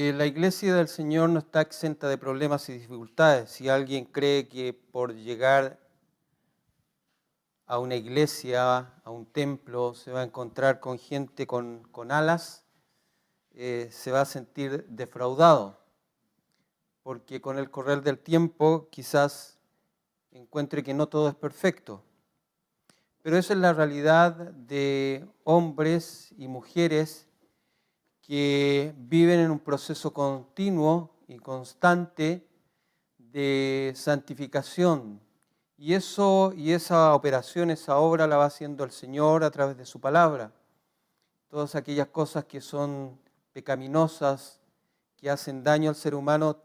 La iglesia del Señor no está exenta de problemas y dificultades. Si alguien cree que por llegar a una iglesia, a un templo, se va a encontrar con gente con alas, se va a sentir defraudado, porque con el correr del tiempo quizás encuentre que no todo es perfecto. Pero esa es la realidad de hombres y mujeres que viven en un proceso continuo y constante de santificación. Y esa operación, esa obra la va haciendo el Señor a través de su palabra. Todas aquellas cosas que son pecaminosas, que hacen daño al ser humano,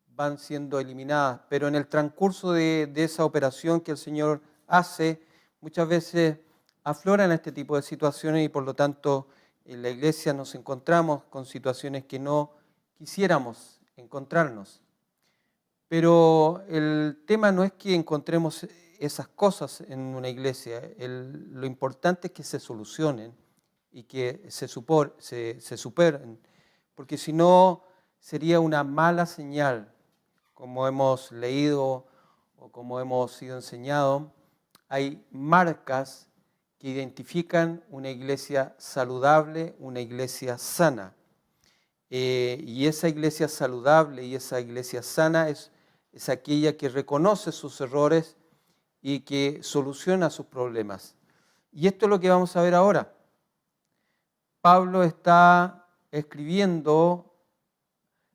van siendo eliminadas. Pero en el transcurso de esa operación que el Señor hace, muchas veces afloran este tipo de situaciones y por lo tanto en la iglesia nos encontramos con situaciones que no quisiéramos encontrarnos. Pero el tema no es que encontremos esas cosas en una iglesia, lo importante es que se solucionen y que se superen, porque si no sería una mala señal, como hemos leído o como hemos sido enseñados. Hay marcas que identifican una iglesia saludable, una iglesia sana. Y esa iglesia saludable y esa iglesia sana es aquella que reconoce sus errores y que soluciona sus problemas. Y esto es lo que vamos a ver ahora. Pablo está escribiendo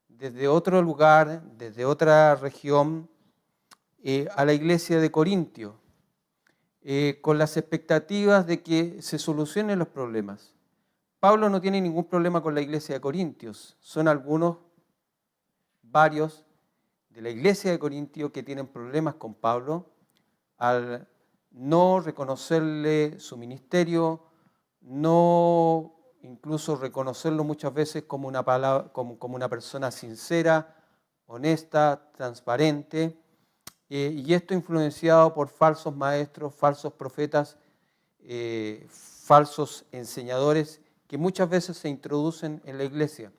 desde otro lugar, desde otra región, a la iglesia de Corintio, con las expectativas de que se solucionen los problemas. Pablo no tiene ningún problema con la iglesia de Corintios. Son varios de la iglesia de Corintio que tienen problemas con Pablo al no reconocerle su ministerio, no incluso reconocerlo muchas veces como una persona sincera, honesta, transparente, y esto influenciado por falsos maestros, falsos profetas, falsos enseñadores que muchas veces se introducen en la iglesia.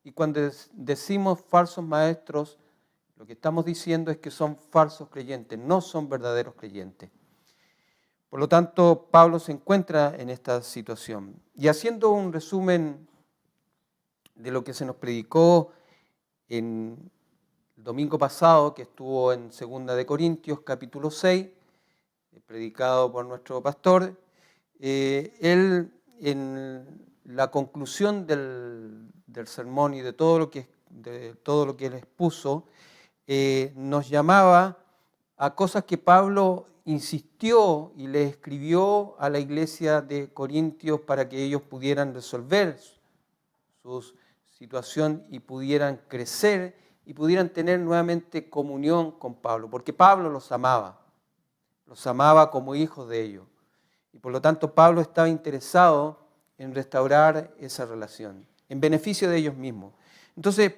Y cuando decimos falsos maestros, lo que estamos diciendo es que son falsos creyentes, no son verdaderos creyentes. Por lo tanto, Pablo se encuentra en esta situación. Y haciendo un resumen de lo que se nos predicó en el domingo pasado, que estuvo en 2 de Corintios, capítulo 6, predicado por nuestro pastor, él en la conclusión del sermón y de todo lo que él expuso, nos llamaba a cosas que Pablo insistió y le escribió a la iglesia de Corintios para que ellos pudieran resolver su situación y pudieran crecer y pudieran tener nuevamente comunión con Pablo, porque Pablo los amaba como hijos de ellos. Y por lo tanto Pablo estaba interesado en restaurar esa relación, en beneficio de ellos mismos. Entonces,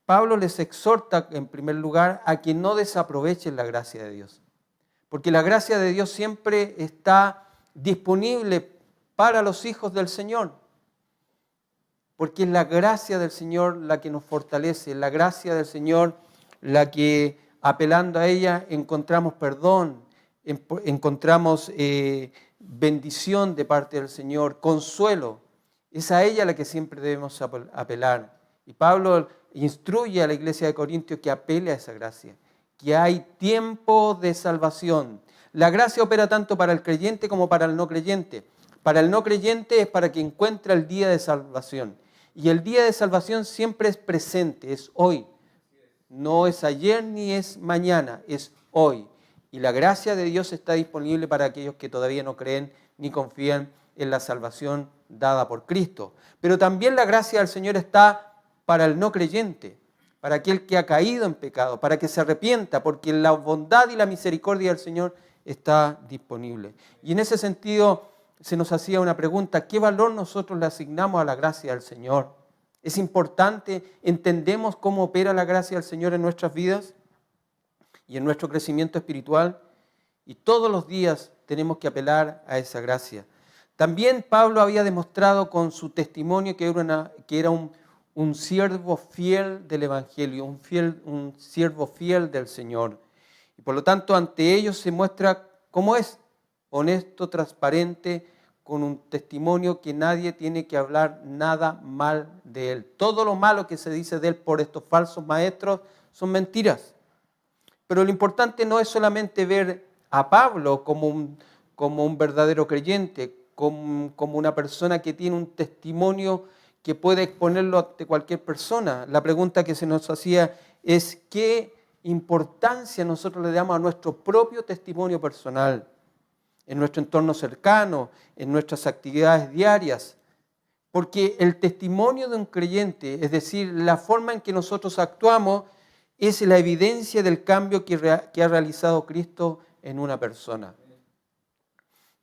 Pablo les exhorta en primer lugar a que no desaprovechen la gracia de Dios, porque la gracia de Dios siempre está disponible para los hijos del Señor, porque es la gracia del Señor la que nos fortalece, la gracia del Señor la que apelando a ella encontramos perdón, encontramos bendición de parte del Señor, consuelo. Es a ella la que siempre debemos apelar. Y Pablo instruye a la iglesia de Corintios que apele a esa gracia, que hay tiempo de salvación. La gracia opera tanto para el creyente como para el no creyente. Para el no creyente es para que encuentre el día de salvación. Y el día de salvación siempre es presente, es hoy. No es ayer ni es mañana, es hoy. Y la gracia de Dios está disponible para aquellos que todavía no creen ni confían en la salvación dada por Cristo. Pero también la gracia del Señor está para el no creyente, para aquel que ha caído en pecado, para que se arrepienta, porque la bondad y la misericordia del Señor está disponible. Y en ese sentido se nos hacía una pregunta: ¿qué valor nosotros le asignamos a la gracia del Señor? ¿Es importante? ¿Entendemos cómo opera la gracia del Señor en nuestras vidas y en nuestro crecimiento espiritual? Y todos los días tenemos que apelar a esa gracia. También Pablo había demostrado con su testimonio que era un un siervo fiel del Evangelio, un siervo fiel del Señor. Y por lo tanto, ante ellos se muestra cómo es, honesto, transparente, con un testimonio que nadie tiene que hablar nada mal de él. Todo lo malo que se dice de él por estos falsos maestros son mentiras. Pero lo importante no es solamente ver a Pablo como un verdadero creyente, como una persona que tiene un testimonio que puede exponerlo ante cualquier persona. La pregunta que se nos hacía es ¿qué importancia nosotros le damos a nuestro propio testimonio personal, en nuestro entorno cercano, en nuestras actividades diarias? Porque el testimonio de un creyente, es decir, la forma en que nosotros actuamos, es la evidencia del cambio que ha realizado Cristo en una persona.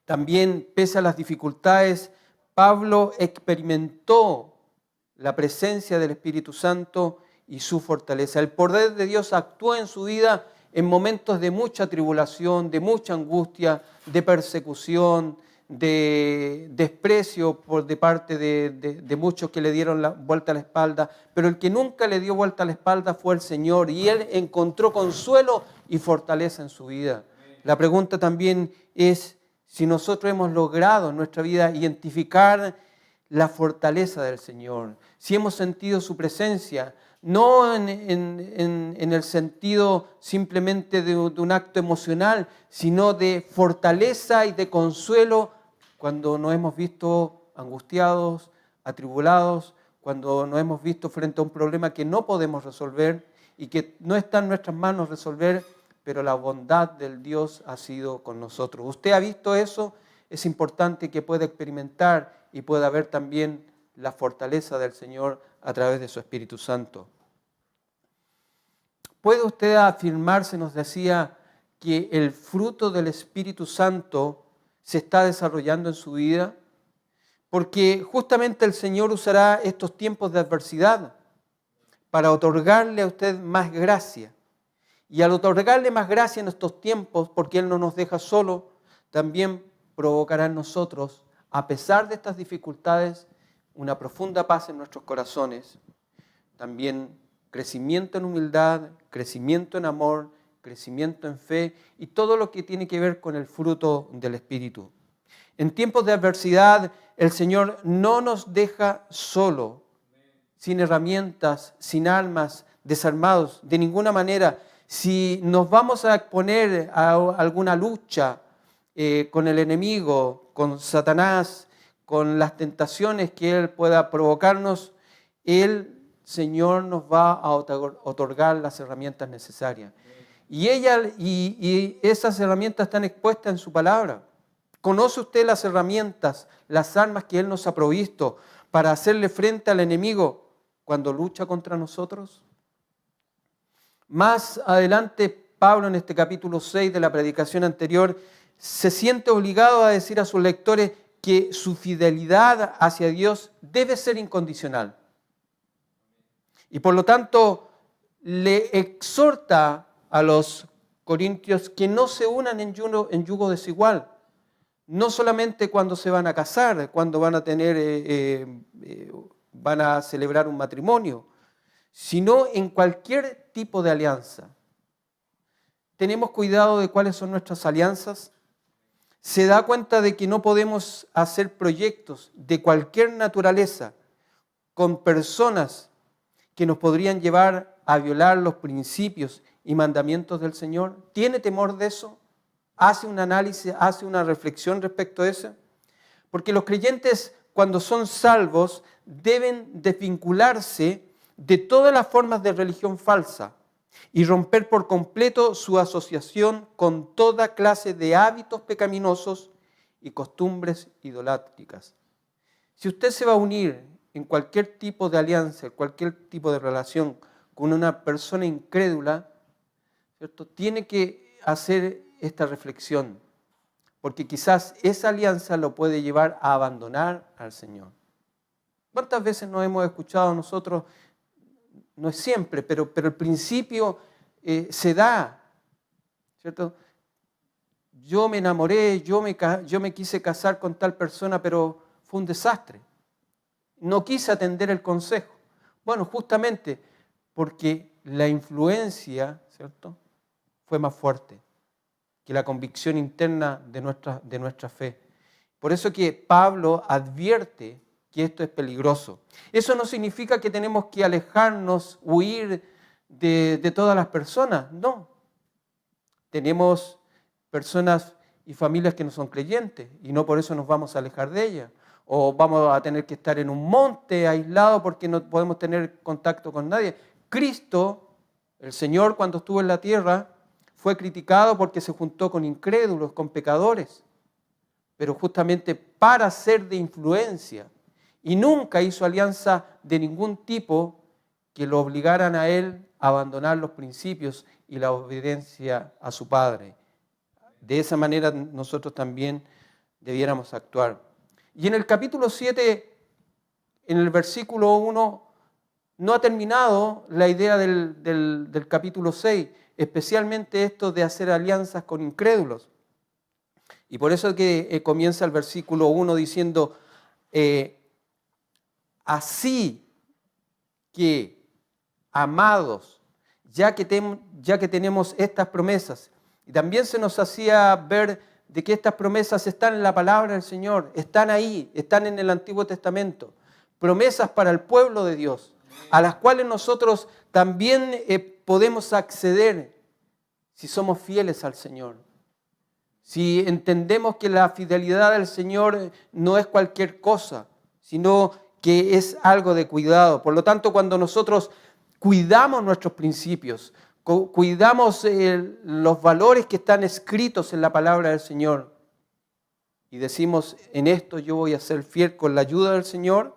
También, pese a las dificultades, Pablo experimentó la presencia del Espíritu Santo y su fortaleza. El poder de Dios actuó en su vida en momentos de mucha tribulación, de mucha angustia, de persecución, de desprecio de parte de muchos que le dieron la vuelta a la espalda, pero el que nunca le dio vuelta a la espalda fue el Señor, y Él encontró consuelo y fortaleza en su vida. La pregunta también es si nosotros hemos logrado en nuestra vida identificar la fortaleza del Señor, si hemos sentido su presencia, no en el sentido simplemente de un acto emocional, sino de fortaleza y de consuelo cuando nos hemos visto angustiados, atribulados, cuando nos hemos visto frente a un problema que no podemos resolver y que no está en nuestras manos resolver, pero la bondad del Dios ha sido con nosotros. ¿Usted ha visto eso? Es importante que pueda experimentar y pueda ver también la fortaleza del Señor a través de su Espíritu Santo. ¿Puede usted afirmar, se nos decía, que el fruto del Espíritu Santo se está desarrollando en su vida? Porque justamente el Señor usará estos tiempos de adversidad para otorgarle a usted más gracia. Y al otorgarle más gracia en estos tiempos, porque Él no nos deja solo, también provocará en nosotros, a pesar de estas dificultades, una profunda paz en nuestros corazones, también crecimiento en humildad, crecimiento en amor, crecimiento en fe y todo lo que tiene que ver con el fruto del Espíritu. En tiempos de adversidad, el Señor no nos deja solo, sin herramientas, sin armas, desarmados, de ninguna manera. Si nos vamos a exponer a alguna lucha con el enemigo, con Satanás, con las tentaciones que Él pueda provocarnos, el Señor nos va a otorgar las herramientas necesarias. Y esas herramientas están expuestas en su palabra. ¿Conoce usted las herramientas, las armas que Él nos ha provisto para hacerle frente al enemigo cuando lucha contra nosotros? Más adelante, Pablo en este capítulo 6 de la predicación anterior se siente obligado a decir a sus lectores que su fidelidad hacia Dios debe ser incondicional. Y por lo tanto, le exhorta a los corintios que no se unan en yugo desigual. No solamente cuando se van a casar, cuando van a celebrar un matrimonio, sino en cualquier tipo de alianza. ¿Tenemos cuidado de cuáles son nuestras alianzas? ¿Se da cuenta de que no podemos hacer proyectos de cualquier naturaleza con personas que nos podrían llevar a violar los principios y mandamientos del Señor? ¿Tiene temor de eso? ¿Hace un análisis, hace una reflexión respecto a eso? Porque los creyentes, cuando son salvos, deben desvincularse de todas las formas de religión falsa y romper por completo su asociación con toda clase de hábitos pecaminosos y costumbres idolátricas. Si usted se va a unir en cualquier tipo de alianza, en cualquier tipo de relación con una persona incrédula, ¿cierto?, tiene que hacer esta reflexión, porque quizás esa alianza lo puede llevar a abandonar al Señor. ¿Cuántas veces nos hemos escuchado nosotros? No es siempre, pero el principio se da, ¿cierto? Yo me enamoré, yo me quise casar con tal persona, pero fue un desastre. No quise atender el consejo. Bueno, justamente porque la influencia, ¿cierto?, fue más fuerte que la convicción interna de nuestra fe. Por eso que Pablo advierte que esto es peligroso. Eso no significa que tenemos que alejarnos, huir de todas las personas, no. Tenemos personas y familias que no son creyentes y no por eso nos vamos a alejar de ellas. O vamos a tener que estar en un monte aislado porque no podemos tener contacto con nadie. Cristo, el Señor, cuando estuvo en la tierra, fue criticado porque se juntó con incrédulos, con pecadores, pero justamente para ser de influencia. Y nunca hizo alianza de ningún tipo que lo obligaran a él a abandonar los principios y la obediencia a su Padre. De esa manera nosotros también debiéramos actuar. Y en el capítulo 7, en el versículo 1, no ha terminado la idea del capítulo 6, especialmente esto de hacer alianzas con incrédulos. Y por eso es que comienza el versículo 1 diciendo, así que, amados, ya que tenemos estas promesas, y también se nos hacía ver de que estas promesas están en la palabra del Señor, están ahí, están en el Antiguo Testamento, promesas para el pueblo de Dios, a las cuales nosotros también podemos acceder si somos fieles al Señor. Si entendemos que la fidelidad del Señor no es cualquier cosa, sino que es algo de cuidado. Por lo tanto, cuando nosotros cuidamos nuestros principios, cuidamos los valores que están escritos en la palabra del Señor y decimos, en esto yo voy a ser fiel con la ayuda del Señor,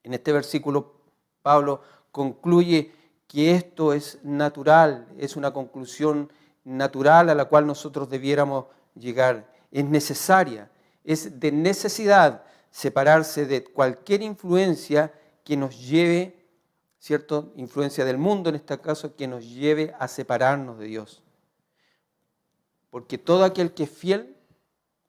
en este versículo Pablo concluye que esto es natural, es una conclusión natural a la cual nosotros debiéramos llegar. Es necesaria, es de necesidad separarse de cualquier influencia que nos lleve, ¿cierto? Influencia del mundo en este caso, que nos lleve a separarnos de Dios. Porque todo aquel que es fiel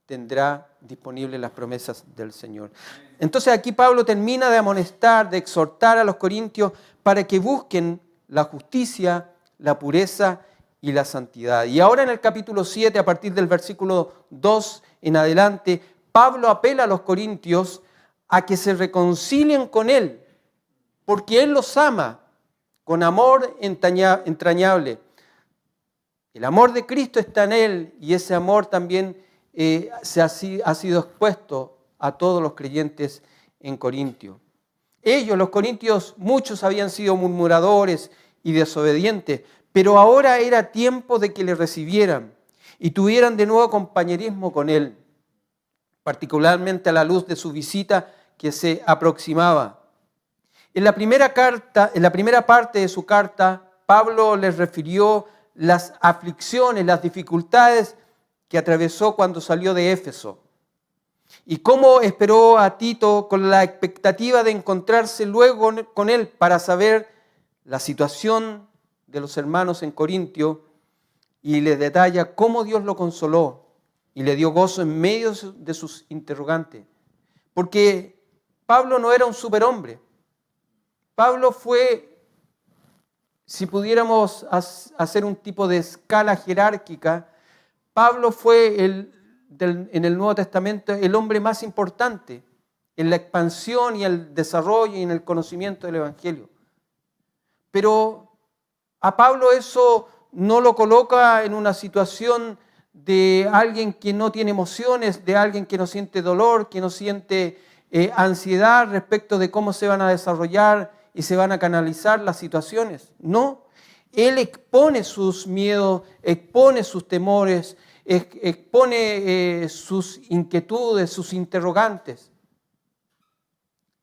tendrá disponibles las promesas del Señor. Entonces aquí Pablo termina de amonestar, de exhortar a los corintios para que busquen la justicia, la pureza y la santidad. Y ahora en el capítulo 7, a partir del versículo 2 en adelante, Pablo apela a los corintios a que se reconcilien con él, porque él los ama con amor entrañable. El amor de Cristo está en él y ese amor también ha sido expuesto a todos los creyentes en Corintio. Ellos, los corintios, muchos habían sido murmuradores y desobedientes, pero ahora era tiempo de que le recibieran y tuvieran de nuevo compañerismo con él, particularmente a la luz de su visita que se aproximaba. En la primera parte de su carta, Pablo les refirió las aflicciones, las dificultades que atravesó cuando salió de Éfeso y cómo esperó a Tito con la expectativa de encontrarse luego con él para saber la situación de los hermanos en Corintio, y les detalla cómo Dios lo consoló y le dio gozo en medio de sus interrogantes. Porque Pablo no era un superhombre. Pablo fue, si pudiéramos hacer un tipo de escala jerárquica, Pablo fue en el Nuevo Testamento el hombre más importante en la expansión y el desarrollo y en el conocimiento del Evangelio. Pero a Pablo eso no lo coloca en una situación de alguien que no tiene emociones, de alguien que no siente dolor, que no siente ansiedad respecto de cómo se van a desarrollar y se van a canalizar las situaciones. No, él expone sus miedos, expone sus temores, expone sus inquietudes, sus interrogantes.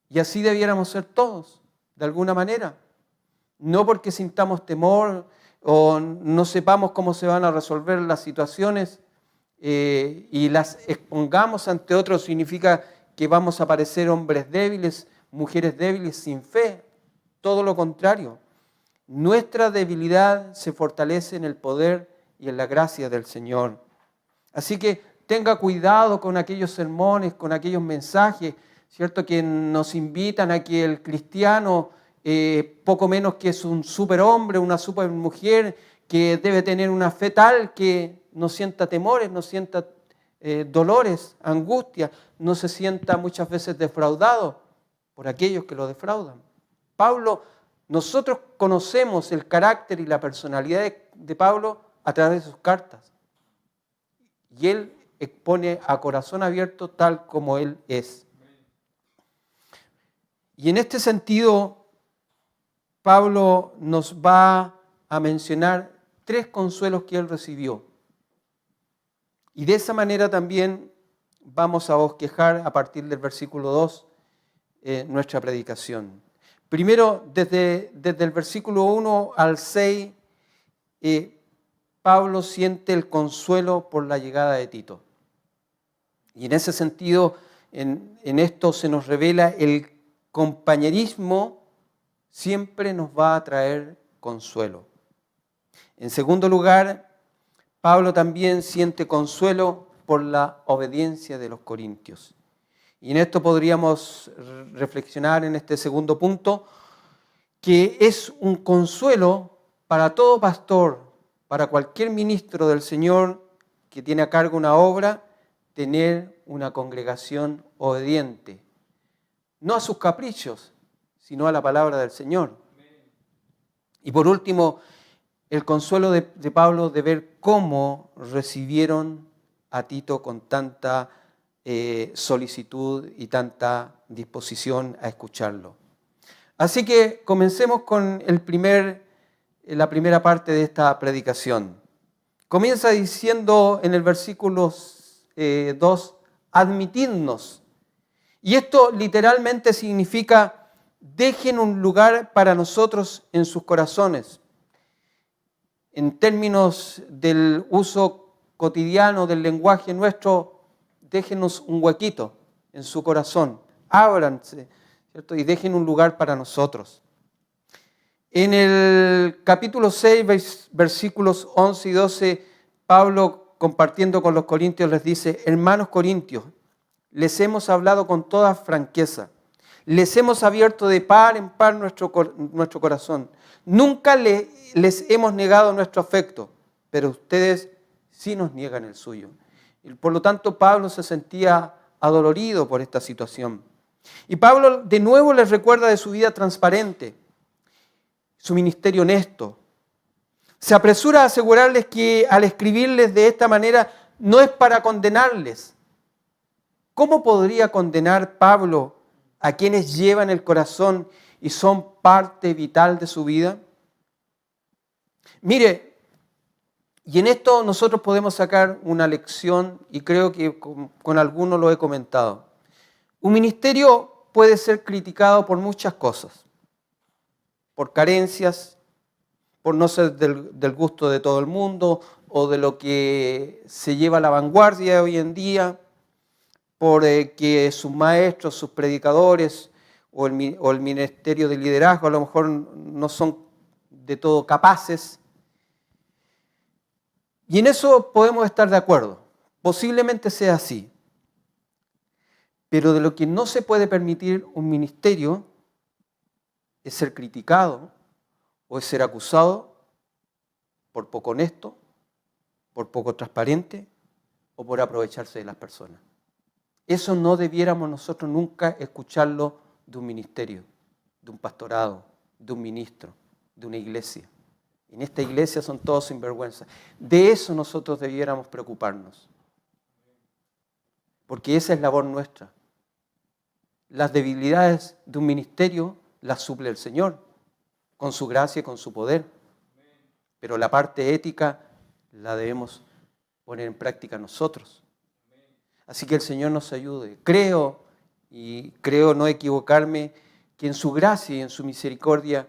Y así debiéramos ser todos, de alguna manera. No porque sintamos temor o no sepamos cómo se van a resolver las situaciones y las expongamos ante otros significa que vamos a parecer hombres débiles, mujeres débiles sin fe. Todo lo contrario. Nuestra debilidad se fortalece en el poder y en la gracia del Señor. Así que tenga cuidado con aquellos sermones, con aquellos mensajes, ¿cierto?, que nos invitan a que el cristiano poco menos que es un superhombre, una supermujer, que debe tener una fe tal que no sienta temores, no sienta dolores, angustia, no se sienta muchas veces defraudado por aquellos que lo defraudan. Pablo, nosotros conocemos el carácter y la personalidad de Pablo a través de sus cartas. Y él expone a corazón abierto tal como él es. Y en este sentido, Pablo nos va a mencionar 3 consuelos que él recibió. Y de esa manera también vamos a bosquejar a partir del versículo 2 nuestra predicación. Primero, desde el versículo 1 al 6, Pablo siente el consuelo por la llegada de Tito. Y en ese sentido, en esto se nos revela el compañerismo siempre nos va a traer consuelo. En segundo lugar, Pablo también siente consuelo por la obediencia de los corintios. Y en esto podríamos reflexionar en este segundo punto, que es un consuelo para todo pastor, para cualquier ministro del Señor que tiene a cargo una obra, tener una congregación obediente. No a sus caprichos, sino a la palabra del Señor. Y por último, el consuelo de Pablo de ver cómo recibieron a Tito con tanta solicitud y tanta disposición a escucharlo. Así que comencemos con la primera parte de esta predicación. Comienza diciendo en el versículo 2, admitidnos. Y esto literalmente significa, dejen un lugar para nosotros en sus corazones. En términos del uso cotidiano del lenguaje nuestro, déjenos un huequito en su corazón, ábranse, ¿cierto? Y dejen un lugar para nosotros. En el capítulo 6, versículos 11 y 12, Pablo, compartiendo con los corintios, les dice, hermanos corintios, les hemos hablado con toda franqueza, les hemos abierto de par en par nuestro corazón. Nunca les hemos negado nuestro afecto, pero ustedes sí nos niegan el suyo. Y por lo tanto, Pablo se sentía adolorido por esta situación. Y Pablo de nuevo les recuerda de su vida transparente, su ministerio honesto. Se apresura a asegurarles que al escribirles de esta manera no es para condenarles. ¿Cómo podría condenar Pablo a quienes llevan el corazón y son parte vital de su vida? Mire, y en esto nosotros podemos sacar una lección, y creo que con algunos lo he comentado. Un ministerio puede ser criticado por muchas cosas, por carencias, por no ser del gusto de todo el mundo o de lo que se lleva a la vanguardia hoy en día, por que sus maestros, sus predicadores o el ministerio de liderazgo a lo mejor no son de todo capaces. Y en eso podemos estar de acuerdo. Posiblemente sea así. Pero de lo que no se puede permitir un ministerio es ser criticado o es ser acusado por poco honesto, por poco transparente o por aprovecharse de las personas. Eso no debiéramos nosotros nunca escucharlo de un ministerio, de un pastorado, de un ministro, de una iglesia. En esta iglesia son todos sinvergüenza. De eso nosotros debiéramos preocuparnos. Porque esa es labor nuestra. Las debilidades de un ministerio las suple el Señor, con su gracia y con su poder. Pero la parte ética la debemos poner en práctica nosotros. Así que el Señor nos ayude. Creo no equivocarme, que en su gracia y en su misericordia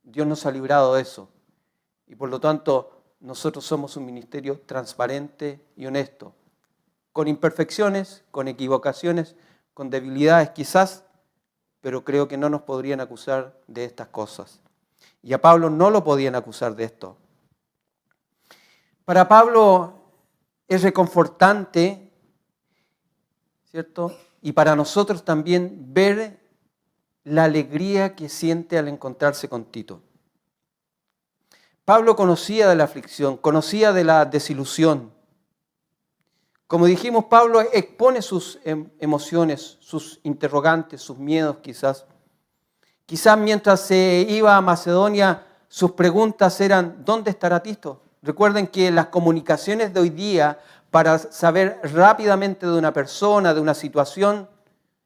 Dios nos ha librado de eso. Y por lo tanto, nosotros somos un ministerio transparente y honesto, con imperfecciones, con equivocaciones, con debilidades quizás, pero creo que no nos podrían acusar de estas cosas. Y a Pablo no lo podían acusar de esto. Para Pablo es reconfortante, ¿cierto? Y para nosotros también ver la alegría que siente al encontrarse con Tito. Pablo conocía de la aflicción, conocía de la desilusión. Como dijimos, Pablo expone sus emociones, sus interrogantes, sus miedos quizás. Quizás mientras se iba a Macedonia, sus preguntas eran, ¿dónde estará Tito? Recuerden que las comunicaciones de hoy día, para saber rápidamente de una persona, de una situación,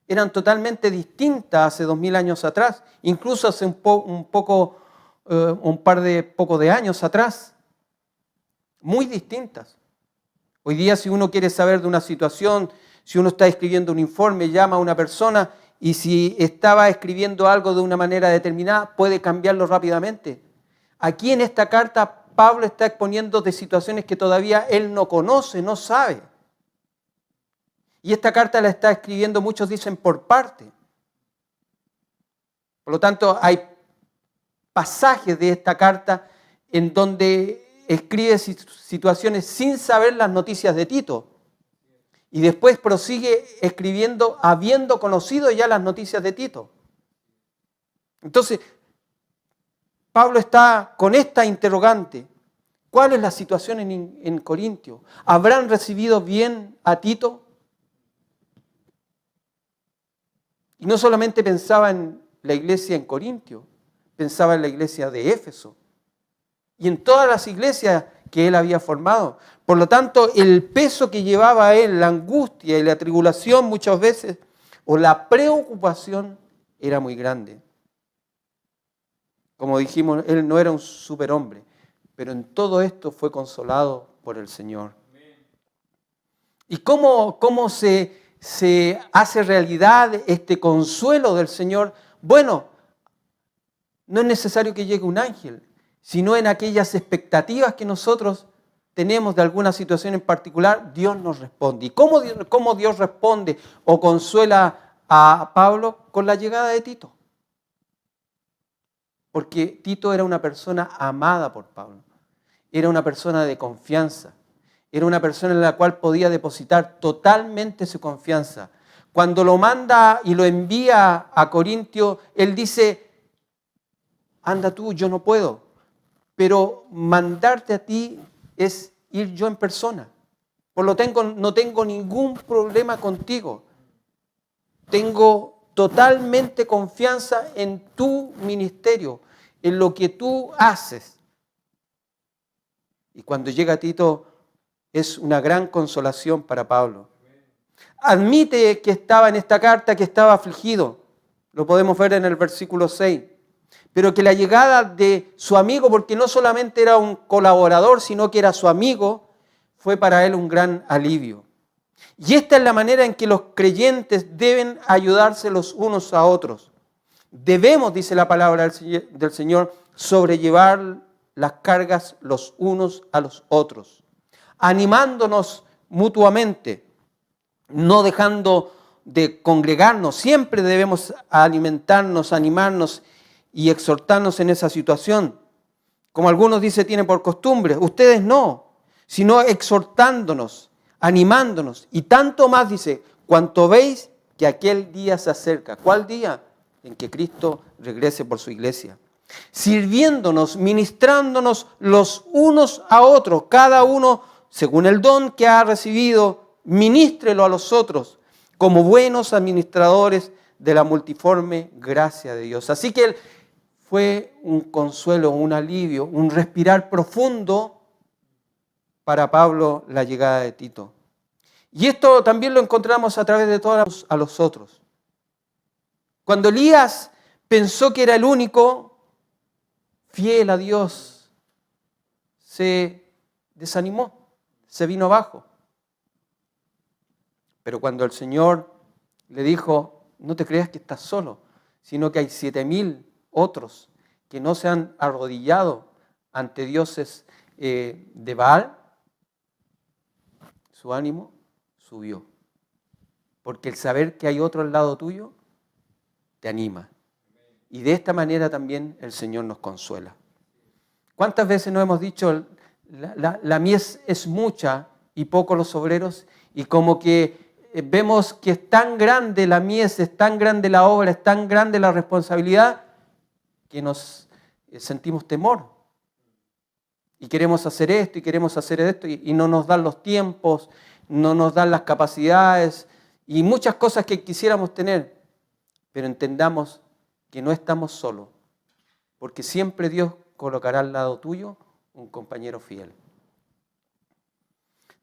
eran totalmente distintas hace 2000 años atrás, incluso hace un par de años atrás, muy distintas. Hoy día, si uno quiere saber de una situación, si uno está escribiendo un informe, llama a una persona y si estaba escribiendo algo de una manera determinada, puede cambiarlo rápidamente. Aquí en esta carta, Pablo está exponiendo de situaciones que todavía él no conoce, no sabe. Y esta carta la está escribiendo, muchos dicen, por parte. Por lo tanto, hay pasajes de esta carta en donde escribe situaciones sin saber las noticias de Tito. Y después prosigue escribiendo habiendo conocido ya las noticias de Tito. Entonces, Pablo está con esta interrogante. ¿Cuál es la situación en Corintio? ¿Habrán recibido bien a Tito? Y no solamente pensaba en la iglesia en Corintio, pensaba en la iglesia de Éfeso y en todas las iglesias que él había formado. Por lo tanto, el peso que llevaba a él, la angustia y la tribulación muchas veces, o la preocupación, era muy grande. Como dijimos, él no era un superhombre, pero en todo esto fue consolado por el Señor. ¿Y cómo se hace realidad este consuelo del Señor? Bueno, no es necesario que llegue un ángel, sino en aquellas expectativas que nosotros tenemos de alguna situación en particular, Dios nos responde. ¿Y cómo Dios responde o consuela a Pablo? Con la llegada de Tito. Porque Tito era una persona amada por Pablo, era una persona de confianza, era una persona en la cual podía depositar totalmente su confianza. Cuando lo manda y lo envía a Corintio, él dice, anda tú, yo no puedo, pero mandarte a ti es ir yo en persona. Por lo tanto, no tengo ningún problema contigo. Tengo totalmente confianza en tu ministerio, en lo que tú haces. Y cuando llega Tito, es una gran consolación para Pablo. Admite que estaba en esta carta, que estaba afligido. Lo podemos ver en el versículo 6. Pero que la llegada de su amigo, porque no solamente era un colaborador, sino que era su amigo, fue para él un gran alivio. Y esta es la manera en que los creyentes deben ayudarse los unos a otros. Debemos, dice la palabra del Señor, sobrellevar las cargas los unos a los otros, animándonos mutuamente, no dejando de congregarnos. Siempre debemos alimentarnos, animarnos y exhortarnos en esa situación. Como algunos dicen, tienen por costumbre, ustedes no, sino exhortándonos, animándonos. Y tanto más, dice, cuanto veis que aquel día se acerca. ¿Cuál día? En que Cristo regrese por su iglesia. Sirviéndonos, ministrándonos los unos a otros, cada uno según el don que ha recibido, ministrelo a los otros, como buenos administradores de la multiforme gracia de Dios. Así que fue un consuelo, un alivio, un respirar profundo para Pablo la llegada de Tito. Y esto también lo encontramos a través de todos a los otros. Cuando Elías pensó que era el único fiel a Dios, se desanimó, se vino abajo. Pero cuando el Señor le dijo, no te creas que estás solo, sino que hay 7,000 otros que no se han arrodillado ante dioses de Baal, su ánimo subió. Porque el saber que hay otro al lado tuyo te anima. Y de esta manera también el Señor nos consuela. ¿Cuántas veces nos hemos dicho, la mies es mucha y pocos los obreros? Y como que vemos que es tan grande la mies, es tan grande la obra, es tan grande la responsabilidad, que nos sentimos temor. Y queremos hacer esto y queremos hacer esto y no nos dan los tiempos, no nos dan las capacidades y muchas cosas que quisiéramos tener. Pero entendamos que no estamos solos, porque siempre Dios colocará al lado tuyo un compañero fiel.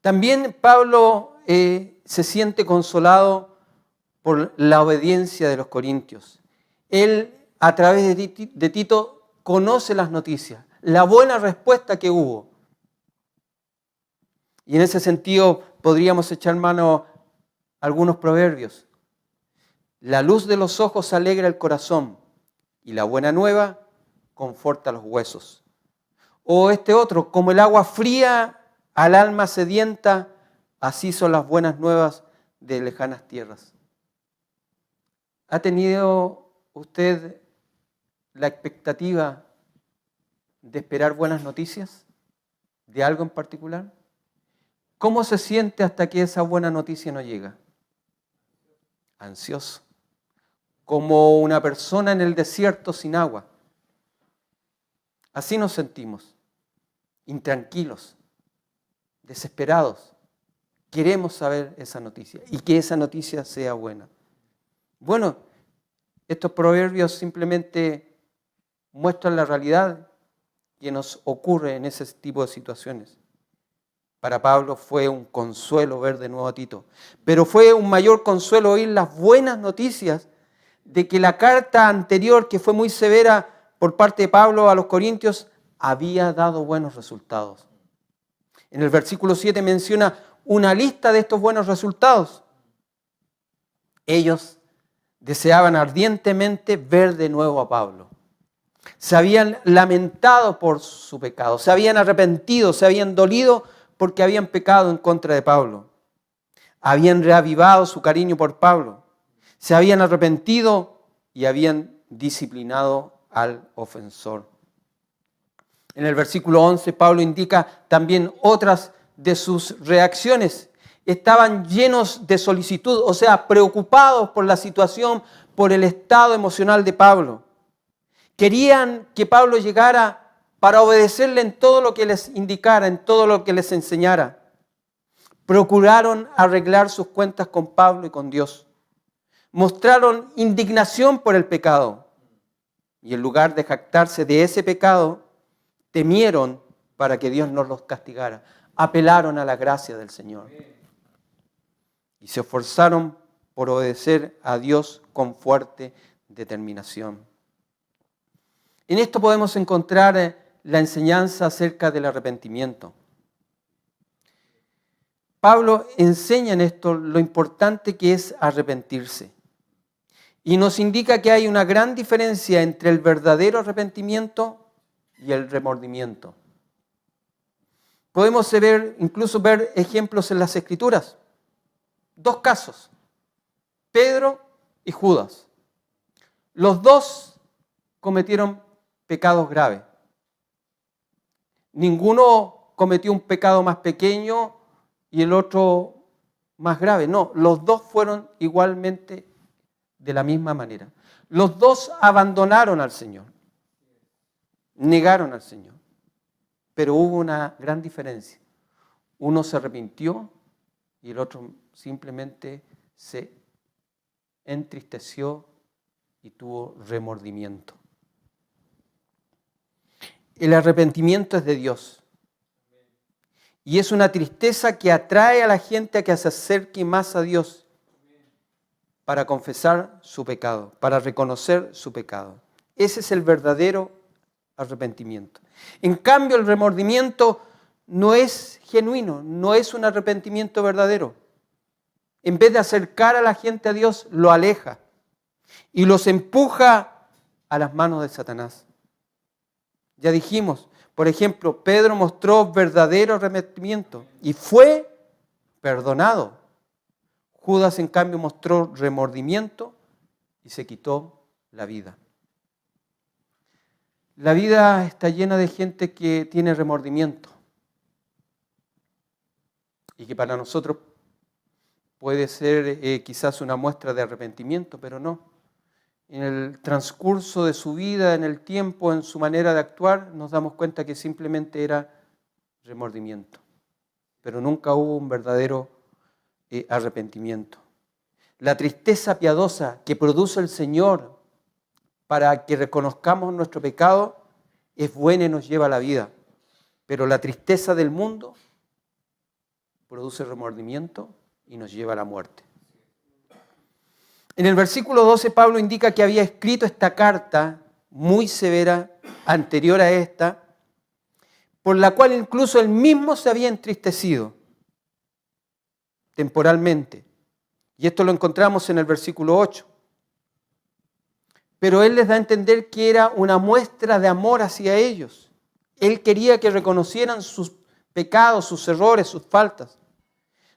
También Pablo se siente consolado por la obediencia de los corintios. Él, a través de Tito, conoce las noticias, la buena respuesta que hubo. Y en ese sentido podríamos echar mano a algunos proverbios. La luz de los ojos alegra el corazón y la buena nueva conforta los huesos. O este otro, como el agua fría al alma sedienta, así son las buenas nuevas de lejanas tierras. ¿Ha tenido usted la expectativa de esperar buenas noticias de algo en particular? ¿Cómo se siente hasta que esa buena noticia no llega? Ansioso. Como una persona en el desierto sin agua. Así nos sentimos, intranquilos, desesperados. Queremos saber esa noticia y que esa noticia sea buena. Bueno, estos proverbios simplemente muestran la realidad que nos ocurre en ese tipo de situaciones. Para Pablo fue un consuelo ver de nuevo a Tito, pero fue un mayor consuelo oír las buenas noticias de que la carta anterior, que fue muy severa por parte de Pablo a los corintios, había dado buenos resultados. En el versículo 7 menciona una lista de estos buenos resultados. Ellos deseaban ardientemente ver de nuevo a Pablo. Se habían lamentado por su pecado, se habían arrepentido, se habían dolido porque habían pecado en contra de Pablo. Habían reavivado su cariño por Pablo. Se habían arrepentido y habían disciplinado al ofensor. En el versículo 11, Pablo indica también otras de sus reacciones. Estaban llenos de solicitud, o sea, preocupados por la situación, por el estado emocional de Pablo. Querían que Pablo llegara para obedecerle en todo lo que les indicara, en todo lo que les enseñara. Procuraron arreglar sus cuentas con Pablo y con Dios. Mostraron indignación por el pecado. Y en lugar de jactarse de ese pecado, temieron para que Dios no los castigara. Apelaron a la gracia del Señor. Y se esforzaron por obedecer a Dios con fuerte determinación. En esto podemos encontrar la enseñanza acerca del arrepentimiento. Pablo enseña en esto lo importante que es arrepentirse. Y nos indica que hay una gran diferencia entre el verdadero arrepentimiento y el remordimiento. Podemos incluso ver ejemplos en las Escrituras. Dos casos, Pedro y Judas. Los dos cometieron pecados graves. Ninguno cometió un pecado más pequeño y el otro más grave. No, los dos fueron igualmente de la misma manera. Los dos abandonaron al Señor, negaron al Señor, pero hubo una gran diferencia. Uno se arrepintió y el otro simplemente se entristeció y tuvo remordimiento. El arrepentimiento es de Dios. Y es una tristeza que atrae a la gente a que se acerque más a Dios para confesar su pecado, para reconocer su pecado. Ese es el verdadero arrepentimiento. En cambio, el remordimiento no es genuino, no es un arrepentimiento verdadero. En vez de acercar a la gente a Dios, lo aleja y los empuja a las manos de Satanás. Ya dijimos, por ejemplo, Pedro mostró verdadero arrepentimiento y fue perdonado. Judas, en cambio, mostró remordimiento y se quitó la vida. La vida está llena de gente que tiene remordimiento y que para nosotros puede ser quizás una muestra de arrepentimiento, pero no. En el transcurso de su vida, en el tiempo, en su manera de actuar, nos damos cuenta que simplemente era remordimiento, pero nunca hubo un verdadero arrepentimiento. La tristeza piadosa que produce el Señor para que reconozcamos nuestro pecado es buena y nos lleva a la vida, pero la tristeza del mundo produce remordimiento y nos lleva a la muerte. En el versículo 12 Pablo indica que había escrito esta carta muy severa, anterior a esta, por la cual incluso él mismo se había entristecido temporalmente. Y esto lo encontramos en el versículo 8. Pero él les da a entender que era una muestra de amor hacia ellos. Él quería que reconocieran sus pecados, sus errores, sus faltas.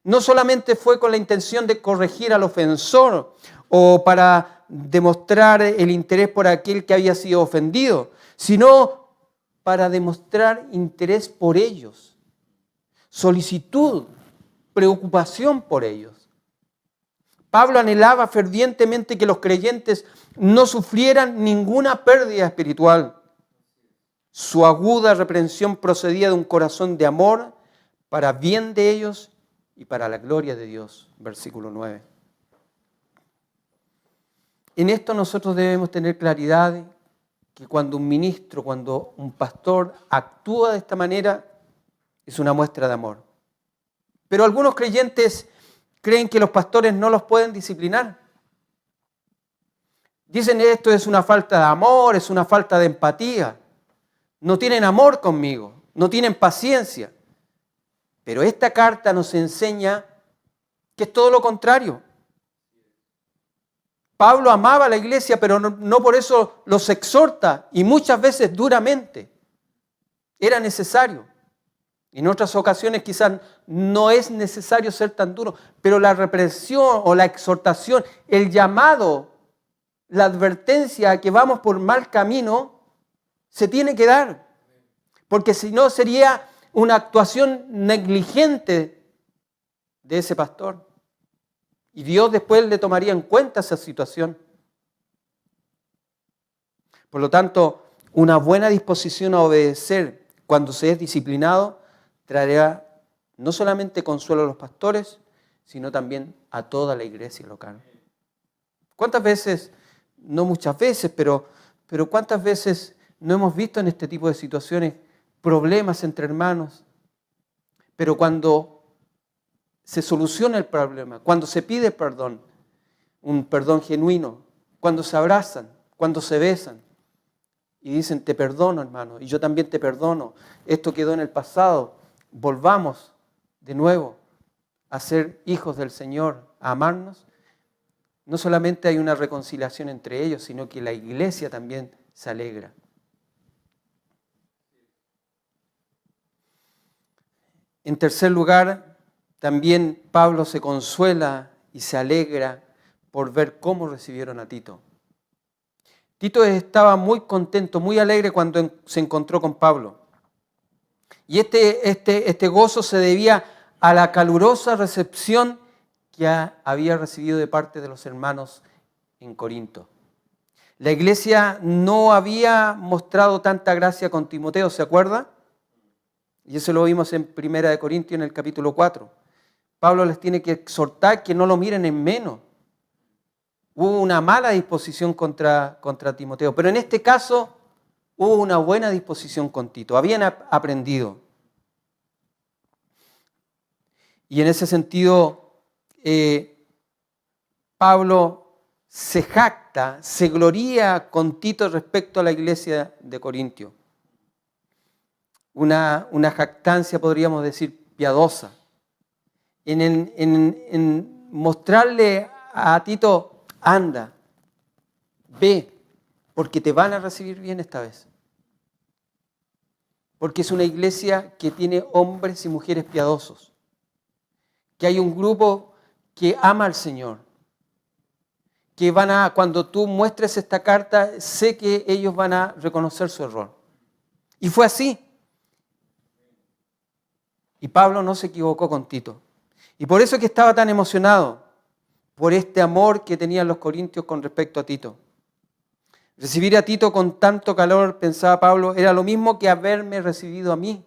No solamente fue con la intención de corregir al ofensor o para demostrar el interés por aquel que había sido ofendido, sino para demostrar interés por ellos, solicitud, preocupación por ellos. Pablo anhelaba fervientemente que los creyentes no sufrieran ninguna pérdida espiritual. Su aguda reprensión procedía de un corazón de amor para bien de ellos y para la gloria de Dios. Versículo 9. En esto nosotros debemos tener claridad que cuando un ministro, cuando un pastor actúa de esta manera, es una muestra de amor. Pero algunos creyentes creen que los pastores no los pueden disciplinar. Dicen esto es una falta de amor, es una falta de empatía. No tienen amor conmigo, no tienen paciencia. Pero esta carta nos enseña que es todo lo contrario. Pablo amaba a la iglesia, pero no por eso los exhorta, y muchas veces duramente. Era necesario. En otras ocasiones quizás no es necesario ser tan duro, pero la represión o la exhortación, el llamado, la advertencia a que vamos por mal camino, se tiene que dar. Porque si no sería una actuación negligente de ese pastor. Y Dios después le tomaría en cuenta esa situación. Por lo tanto, una buena disposición a obedecer cuando se es disciplinado traerá no solamente consuelo a los pastores, sino también a toda la iglesia local. ¿Cuántas veces, no muchas veces, pero cuántas veces no hemos visto en este tipo de situaciones problemas entre hermanos? Pero cuando se soluciona el problema, cuando se pide perdón, un perdón genuino, cuando se abrazan, cuando se besan y dicen te perdono hermano y yo también te perdono, esto quedó en el pasado, volvamos de nuevo a ser hijos del Señor, a amarnos, no solamente hay una reconciliación entre ellos, sino que la iglesia también se alegra. En tercer lugar, también Pablo se consuela y se alegra por ver cómo recibieron a Tito. Tito estaba muy contento, muy alegre cuando se encontró con Pablo. Y este gozo se debía a la calurosa recepción que había recibido de parte de los hermanos en Corinto. La iglesia no había mostrado tanta gracia con Timoteo, ¿se acuerda? Y eso lo vimos en 1 Corintios en el capítulo 4. Pablo les tiene que exhortar que no lo miren en menos. Hubo una mala disposición contra Timoteo, pero en este caso hubo una buena disposición con Tito. Habían aprendido. Y en ese sentido, Pablo se jacta, se gloría con Tito respecto a la iglesia de Corintio. Una jactancia, podríamos decir, piadosa. En mostrarle a Tito, anda, ve, porque te van a recibir bien esta vez. Porque es una iglesia que tiene hombres y mujeres piadosos. Que hay un grupo que ama al Señor. Que cuando tú muestres esta carta, sé que ellos van a reconocer su error. Y fue así. Y Pablo no se equivocó con Tito. Y por eso es que estaba tan emocionado, por este amor que tenían los corintios con respecto a Tito. Recibir a Tito con tanto calor, pensaba Pablo, era lo mismo que haberme recibido a mí.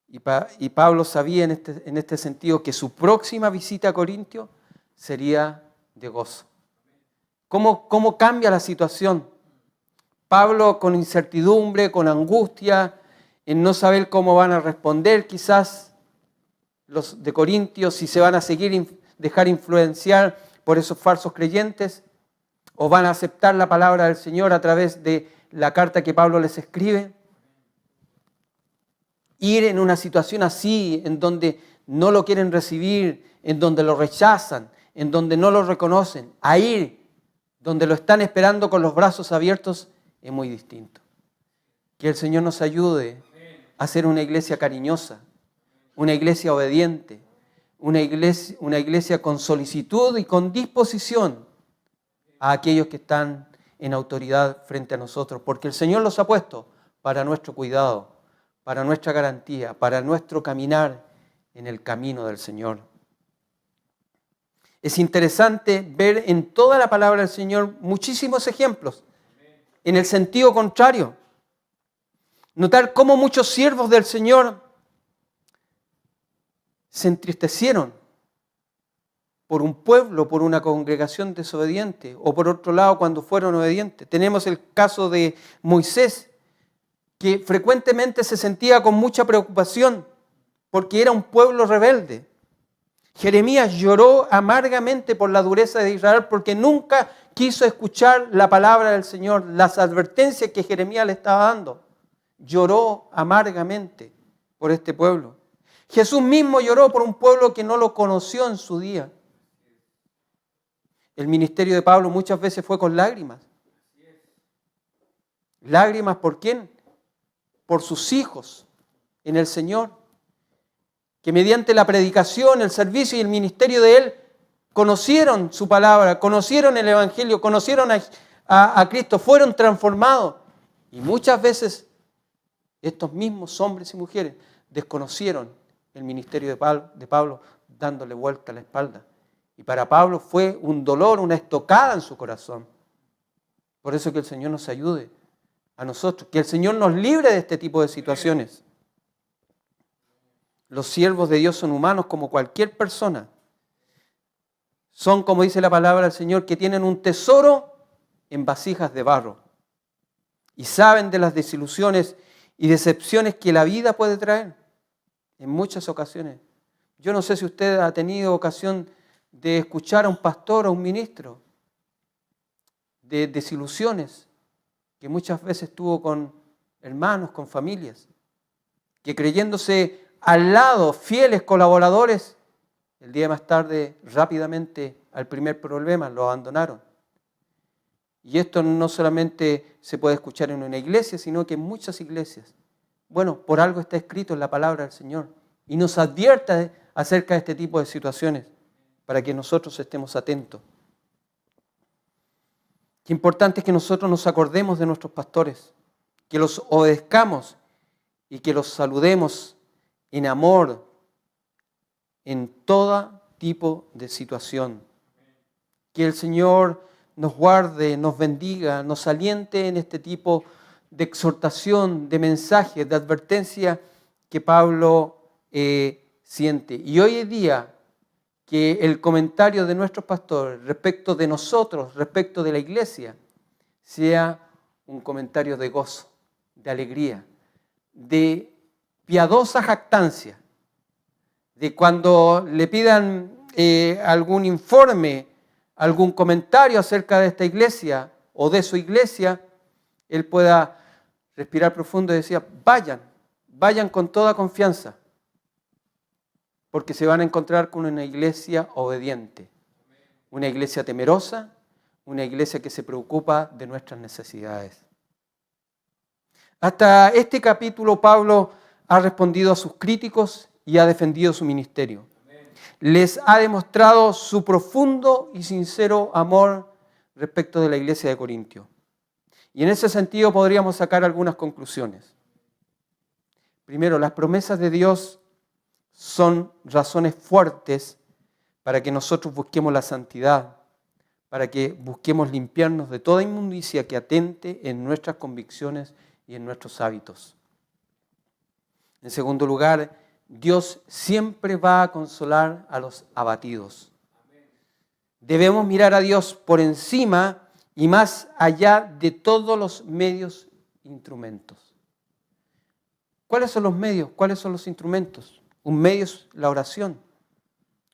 Y Pablo sabía en este sentido que su próxima visita a Corintio sería de gozo. ¿Cómo cambia la situación? Pablo con incertidumbre, con angustia, en no saber cómo van a responder quizás los de Corintios, si se van a dejar influenciar por esos falsos creyentes, o van a aceptar la palabra del Señor a través de la carta que Pablo les escribe. Ir en una situación así, en donde no lo quieren recibir, en donde lo rechazan, en donde no lo reconocen, a ir donde lo están esperando con los brazos abiertos, es muy distinto. Que el Señor nos ayude a ser una iglesia cariñosa, una iglesia obediente, una iglesia con solicitud y con disposición a aquellos que están en autoridad frente a nosotros, porque el Señor los ha puesto para nuestro cuidado, para nuestra garantía, para nuestro caminar en el camino del Señor. Es interesante ver en toda la palabra del Señor muchísimos ejemplos en el sentido contrario. Notar cómo muchos siervos del Señor se entristecieron por un pueblo, por una congregación desobediente, o por otro lado cuando fueron obedientes. Tenemos el caso de Moisés, que frecuentemente se sentía con mucha preocupación porque era un pueblo rebelde. Jeremías lloró amargamente por la dureza de Israel porque nunca quiso escuchar la palabra del Señor, las advertencias que Jeremías le estaba dando. Lloró amargamente por este pueblo. Jesús mismo lloró por un pueblo que no lo conoció en su día. El ministerio de Pablo muchas veces fue con lágrimas. ¿Lágrimas por quién? Por sus hijos en el Señor, que mediante la predicación, el servicio y el ministerio de Él conocieron su palabra, conocieron el Evangelio, conocieron a Cristo, fueron transformados. Y muchas veces estos mismos hombres y mujeres desconocieron el ministerio de Pablo, dándole vuelta a la espalda. Y para Pablo fue un dolor, una estocada en su corazón. Por eso que el Señor nos ayude a nosotros, que el Señor nos libre de este tipo de situaciones. Los siervos de Dios son humanos como cualquier persona. Son, como dice la palabra del Señor, que tienen un tesoro en vasijas de barro. Y saben de las desilusiones y decepciones que la vida puede traer en muchas ocasiones. Yo no sé si usted ha tenido ocasión de escuchar a un pastor o un ministro de desilusiones que muchas veces tuvo con hermanos, con familias, que creyéndose al lado, fieles colaboradores, el día más tarde, rápidamente, al primer problema, lo abandonaron. Y esto no solamente se puede escuchar en una iglesia, sino que en muchas iglesias. Bueno, por algo está escrito en la palabra del Señor y nos advierte acerca de este tipo de situaciones para que nosotros estemos atentos. Qué importante es que nosotros nos acordemos de nuestros pastores, que los obedezcamos y que los saludemos en amor en todo tipo de situación. Que el Señor nos guarde, nos bendiga, nos aliente en este tipo de exhortación, de mensaje, de advertencia que Pablo siente. Y hoy en día, que el comentario de nuestros pastores respecto de nosotros, respecto de la iglesia, sea un comentario de gozo, de alegría, de piadosa jactancia, de cuando le pidan algún informe, algún comentario acerca de esta iglesia o de su iglesia, él pueda respirar profundo y decir, vayan con toda confianza, porque se van a encontrar con una iglesia obediente, una iglesia temerosa, una iglesia que se preocupa de nuestras necesidades. Hasta este capítulo Pablo ha respondido a sus críticos y ha defendido su ministerio. Les ha demostrado su profundo y sincero amor respecto de la iglesia de Corintio. Y en ese sentido podríamos sacar algunas conclusiones. Primero, las promesas de Dios son razones fuertes para que nosotros busquemos la santidad, para que busquemos limpiarnos de toda inmundicia que atente en nuestras convicciones y en nuestros hábitos. En segundo lugar, Dios siempre va a consolar a los abatidos. Debemos mirar a Dios por encima y más allá de todos los medios e instrumentos. ¿Cuáles son los medios? ¿Cuáles son los instrumentos? Un medio es la oración,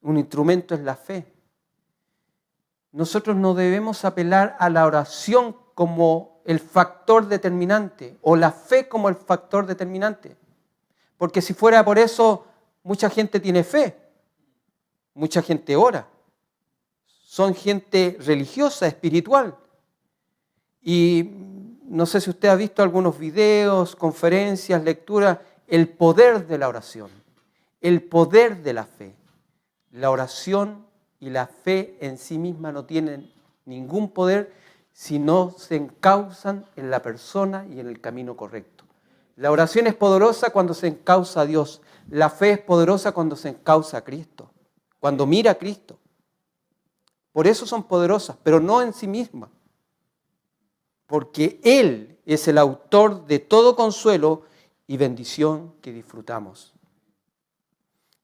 un instrumento es la fe. Nosotros no debemos apelar a la oración como el factor determinante o la fe como el factor determinante. Porque si fuera por eso, mucha gente tiene fe, mucha gente ora. Son gente religiosa, espiritual. Y no sé si usted ha visto algunos videos, conferencias, lecturas, el poder de la oración, el poder de la fe. La oración y la fe en sí misma no tienen ningún poder si no se encauzan en la persona y en el camino correcto. La oración es poderosa cuando se encausa a Dios. La fe es poderosa cuando se encausa a Cristo, cuando mira a Cristo. Por eso son poderosas, pero no en sí mismas. Porque Él es el autor de todo consuelo y bendición que disfrutamos.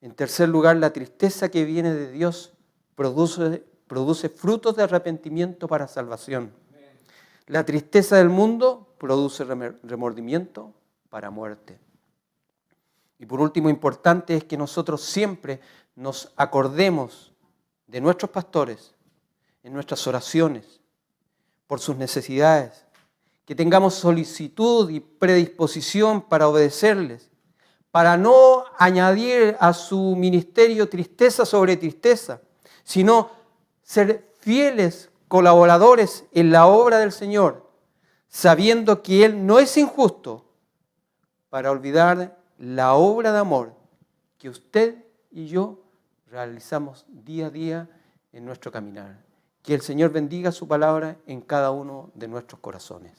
En tercer lugar, la tristeza que viene de Dios produce frutos de arrepentimiento para salvación. La tristeza del mundo produce remordimiento para muerte. Y por último, importante es que nosotros siempre nos acordemos de nuestros pastores en nuestras oraciones, por sus necesidades, que tengamos solicitud y predisposición para obedecerles, para no añadir a su ministerio tristeza sobre tristeza, sino ser fieles colaboradores en la obra del Señor, sabiendo que Él no es injusto para olvidar la obra de amor que usted y yo realizamos día a día en nuestro caminar. Que el Señor bendiga su palabra en cada uno de nuestros corazones.